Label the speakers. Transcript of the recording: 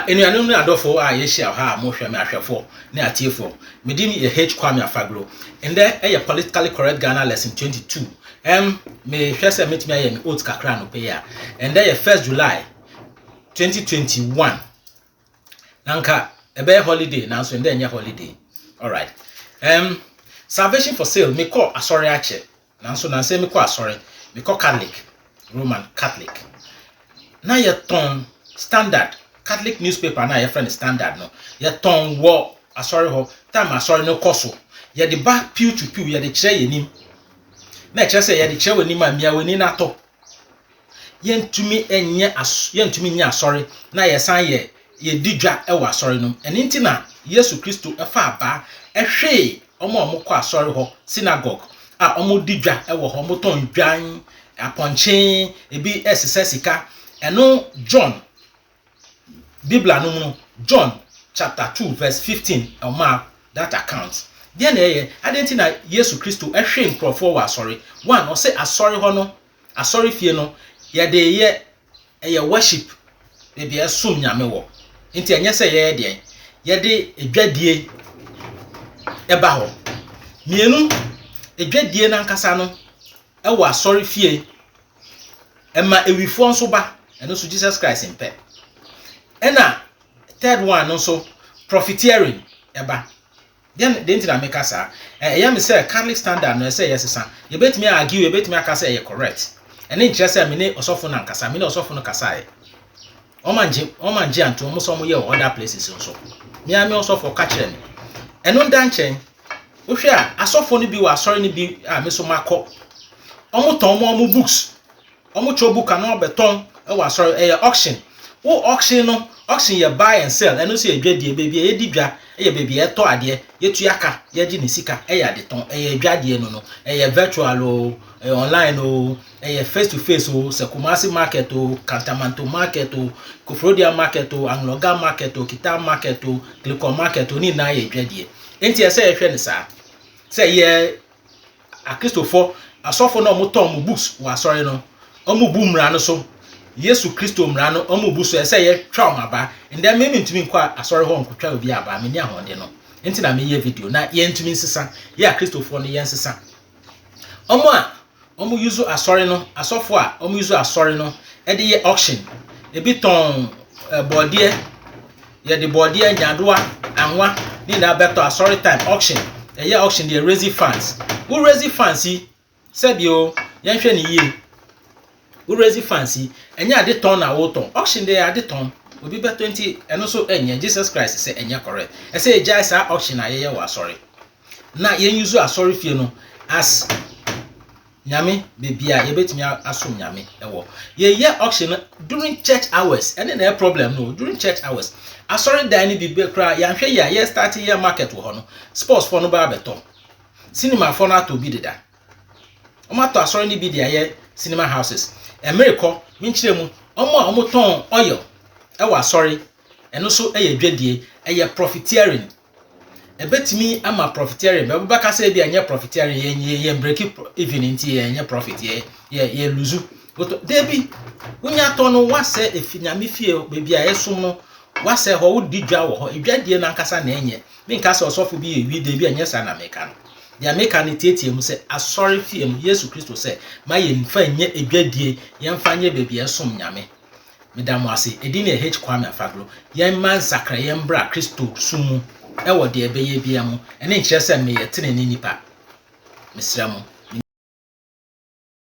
Speaker 1: Enuanum na adofo a yehia ha mo hwe me ahwefo na atiefo medini ye H Kwame Afaglo and there a politically correct Ghana lesson 22 me hwe se metimi aye me oat kakra no pe ya and there 1st July 2021 nanka ebe holiday na so ndenya holiday. All right. Salvation for sale me call asori ache na so na say me call asori me call Catholic, Roman Catholic na ye ton standard Catholic newspaper na ye friend standard no ye ton wo asori ho time asori no koso ye the back pew to pew ye the kire yenim na kire say ye the kire wenim amia weni na to ye ntumi nya asori na ye san ye didwa e wa asori no eni nti na Yesu Kristo efa aba ehwe omo kọ asori ho synagogue omo didwa e wo ho omo ton dwan aponche ebi sika eno John Biblia no mu John chapter 2 verse 15 mark that account there na ye adenti na Yesu Kristo ehwe nkrofo wa asori one o say asori ho no asori fie no ye de ye worship ebi esum nyame wo nti enye say ye de ye de edwadie eba ho mienu edwadie na nkasa no e wo asori fie ema ewifo nso ba eno so Jesus Christ impe ena third one no so profiteering eba then didn't na make asa ya me say Catholic standard no say yes san ye betimi argue ye betimi aka say ye correct ene nkyere say me ne osofo na nkasa me ne osofo no kasa e omanje anto mo so mo ye other places nso me ame osofo ka kire ni eno ndanchen wo hwe a asofo no bi wa asori no bi me so makọ omuton mo books omucho book na obeton e wa asori auction wo auction no auction ye buy and sell eno so ye dwadie baby ye didwa ye baby ye to ade ye tuaka ye gi ni sika ya de ton ye dwadie no ye virtual o online o ye face to face o Sekumasi market o Kantamanto market o Kofrodia market o Angloga market o Kita market o Telecom market o ni na ye dwadie enti ye say ye hwe ni sa say ye Kristofo asofo no mo ton mo books wa asori no omo bu mra no so Yesu Kristo mra no omo bu so say ye twa maba ende me ntumi nkwa asori ho nkotwa obi aba me ni ahonde no enti na me ye video na ye ntumi nsisa ye Kristofo no ye nsisa omo use asori no asofo a omo use asori no e de ye auction e bi ton bodie ye de bodie nyadoa anwa ni na beto asori time auction e ye auction de raise funds who raise funds yi said o ye hwe ni ye who raise funds yi enya de ton na wo ton auction de ade ton obi be 20 eno so enya Jesus Christ say enya correct e say ejai sa auction na ye wa sorry na ye use asori fie no as nyame bebia ye betimi asom nyame ewo ye auction during church hours and na problem no during church hours asori dan ni bi kra ya hwe ya ye start ye market wo no sports for no ba beto cinema for na to bi deda o ma to asori ni bi dia ye cinema houses America minchire mu omo ton oil e wa asori eno so ye dwadie ye profiteering ebetimi ama profiteering be baka say bia nye profiteering ye break even nti ye nye profit ye luzu debi unya to no wase efinyame fie be bia yesom no wase ho wodidwa wo ho edwadie na nkasa na enye me nkasa osofo bi ye wi de bia nye sa na meka no ya meka ne tietie mu say asori fie mu Yesu Kristo say ma ye mfa nye edwadie ye mfa nye be bia yesom nyame medamo ase edini H Kwame Afaglo ye man sakra ye mbra Kristo sumu ewo de ebeye bia mu ene nkyere se me ye tene ni nipa mesra mu